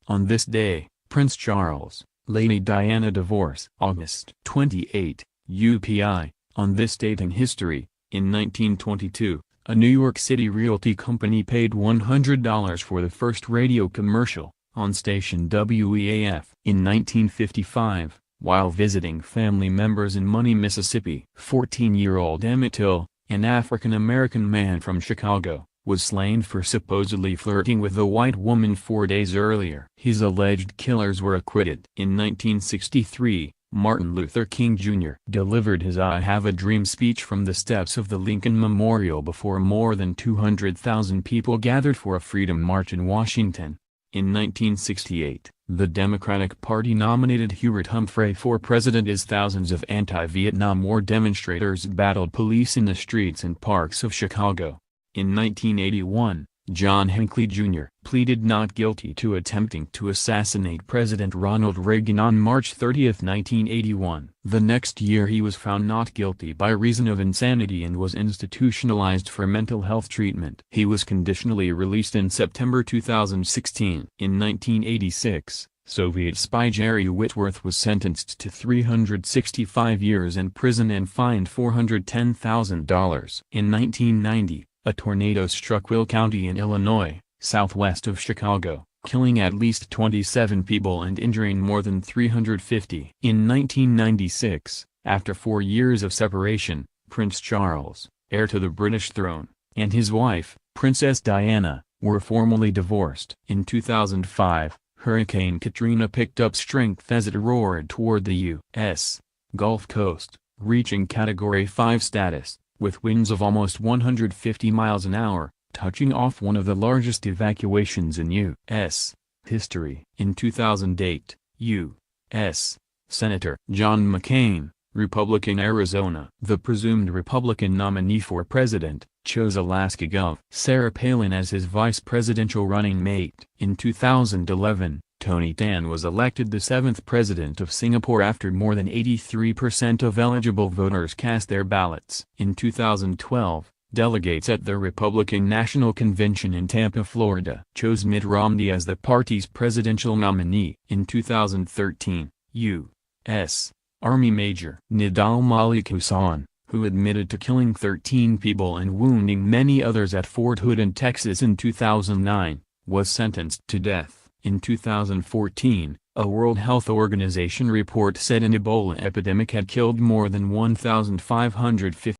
On this day, Prince Charles, Lady Diana divorce. August 28, UPI. On this date in history, in 1922, a New York City realty company paid $100 for the first radio commercial, on station WEAF. In 1955, while visiting family members in Money, Mississippi, 14-year-old Emmett Till, an African-American man from Chicago, was slain for supposedly flirting with a white woman 4 days earlier. His alleged killers were acquitted. In 1963, Martin Luther King Jr. delivered his I Have a Dream speech from the steps of the Lincoln Memorial before more than 200,000 people gathered for a Freedom March in Washington. In 1968, the Democratic Party nominated Hubert Humphrey for president as thousands of anti-Vietnam War demonstrators battled police in the streets and parks of Chicago. In 1981, John Hinckley Jr. pleaded not guilty to attempting to assassinate President Ronald Reagan on March 30, 1981. The next year he was found not guilty by reason of insanity and was institutionalized for mental health treatment. He was conditionally released in September 2016. In 1986, Soviet spy Jerry Whitworth was sentenced to 365 years in prison and fined $410,000. In 1990, a tornado struck Will County in Illinois, southwest of Chicago, killing at least 27 people and injuring more than 350. In 1996, after 4 years of separation, Prince Charles, heir to the British throne, and his wife, Princess Diana, were formally divorced. In 2005, Hurricane Katrina picked up strength as it roared toward the U.S. Gulf Coast, reaching Category 5 status, with winds of almost 150 miles an hour, touching off one of the largest evacuations in U.S. history. In 2008, U.S. Senator John McCain, Republican Arizona, the presumed Republican nominee for president, chose Alaska Gov. Sarah Palin as his vice presidential running mate. In 2011, Tony Tan was elected the 7th president of Singapore after more than 83% of eligible voters cast their ballots. In 2012, delegates at the Republican National Convention in Tampa, Florida, chose Mitt Romney as the party's presidential nominee. In 2013, U.S. Army Major Nidal Malik Hussain, who admitted to killing 13 people and wounding many others at Fort Hood in Texas in 2009, was sentenced to death. In 2014, a World Health Organization report said an Ebola epidemic had killed more than 1,550